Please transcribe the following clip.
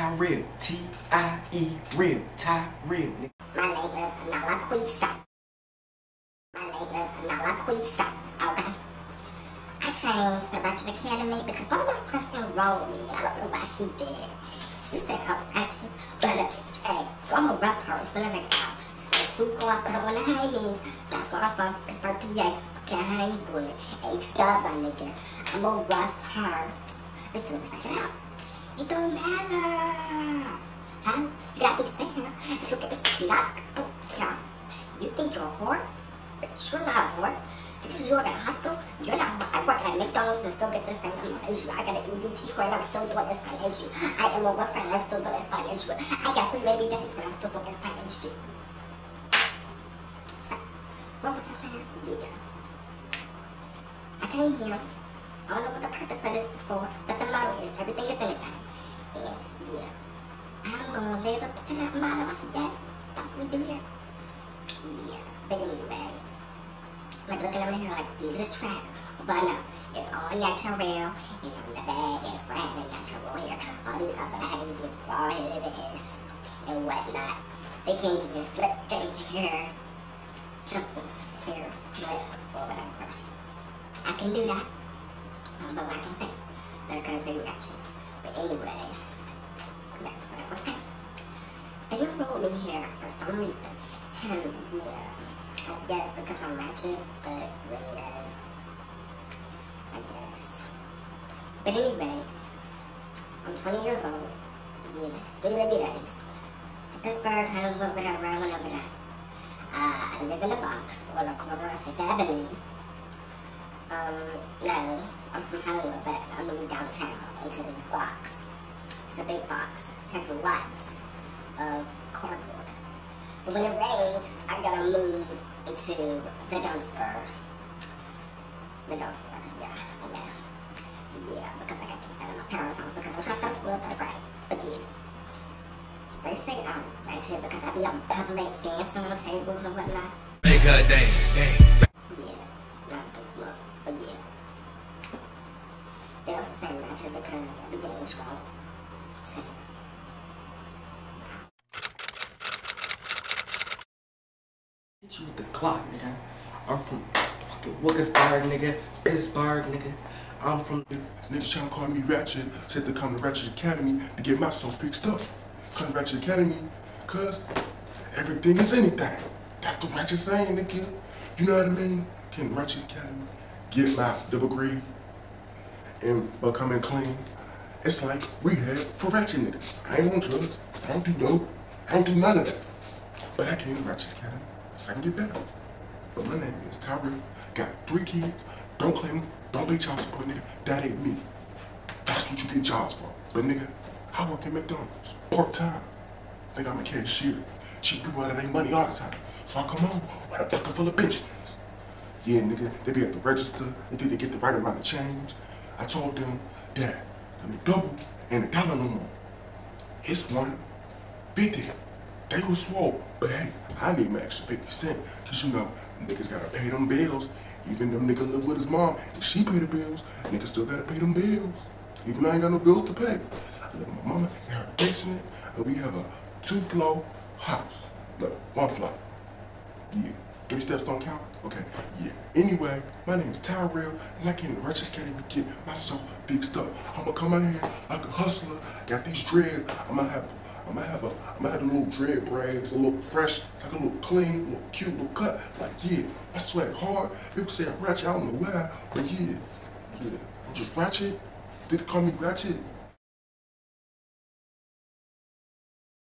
Tyrell, T-I-E, real, Tyrell. My name is Nalaquisha. My name is Nalaquisha, okay? I came to Ratchet Academy because one of my friends enrolled me. I don't know why she did. She said, oh, Ratchet, but hey, so I'm gonna arrest her as soon as I get out. So two go out, put her on the high knees. That's where I'm from. It's for PA. Can't hang with it. H-dub, my nigga. I'm gonna arrest her as soon as I get out. It don't matter. Huh? You gotta be fair. If you get snuck, yeah. You think you're a whore? But you're not a whore. Because you work at a hospital, you're not a whore. I work at McDonald's and still get this same amount as you. I got an EBT card and I'm still doing this fine as you. I am a worker and I'm still doing this fine as you. I got 3 baby daddies and I'm still doing this fine as you. So, what was I saying? Yeah. I came here. I don't know what the purpose of this is for, but the motto is everything is anything. And yeah. I'm gonna live up to that motto. Yes, that's what we do here. Yeah, but anyway, like looking over here like these are tracks, but no, it's all natural, and I'm the badass friend and natural here. All these other ladies with bald-headed ass and whatnot, they can't even flip their hair, simple hair flip or whatever. I can do that, but I can think because they ratchet. But anyway. That's what I was saying. They enrolled me here for some reason. And yeah, I guess because I'm ratchet, but really I guess. But anyway, I'm 20 years old. Yeah, 3 baby daddies. Pittsburgh, Hollywood, whatever, I went over that. I live in a box on the corner of 5th Avenue. No, I'm from Hollywood, but I moved downtown into these blocks. It's a big box. It has lots of cardboard. But when it rains, I gotta move into the dumpster. The dumpster, yeah, I know. Yeah, because I gotta keep that in my parents' house because I'm trying to school at right. But yeah. They say I'm ratchet because I be on public dancing on tables and whatnot. Make her dance. Yeah, not a good look, but yeah. They also say I'm ratchet because I be getting drunk. Hit you with the clock, nigga. I'm from fucking Wilkesburg, nigga. Pittsburgh, nigga. I'm from. Niggas trying to call me Ratchet, said to come to Ratchet Academy to get myself fixed up. Come to Ratchet Academy, cause everything is anything. That's the Ratchet saying, nigga. You know what I mean? Came to Ratchet Academy, get my degree, and becoming clean. It's like rehab for ratchet niggas. I ain't on drugs. I don't do dope. I don't do none of that. But I came to Ratchet Academy so I can get better. But my name is Tyrell. Got 3 kids. Don't claim them. Don't pay child support, nigga. That ain't me. That's what you get jobs for. But nigga, I work at McDonald's. Part-time. Think I'm a cashier. Cheat people out of their money all the time. So I come home with a bucket full of Benjamins. Yeah, nigga, they be at the register. They think they get the right amount of change. I told them that the double and $1 no more. It's $1.50. They was swole, but hey, I need my extra 50 cents, cause you know, niggas gotta pay them bills. Even them niggas live with his mom, and she pay the bills, niggas still gotta pay them bills. Even though I ain't got no bills to pay. I live with my mama in her basement, and we have a 2-floor house. No, 1 floor. Yeah. 3 steps don't count? Okay, yeah. Anyway, my name is Tyrell, and I came to Ratchet Academy to get myself fixed up. I'm gonna come out here like a hustler. Got these dreads. I'm gonna have the little dread braids, a little fresh, like a little clean, a little cute, little cut. Like, yeah, I sweat hard. People say I'm ratchet, I don't know why, but yeah. I'm just ratchet. They call me Ratchet.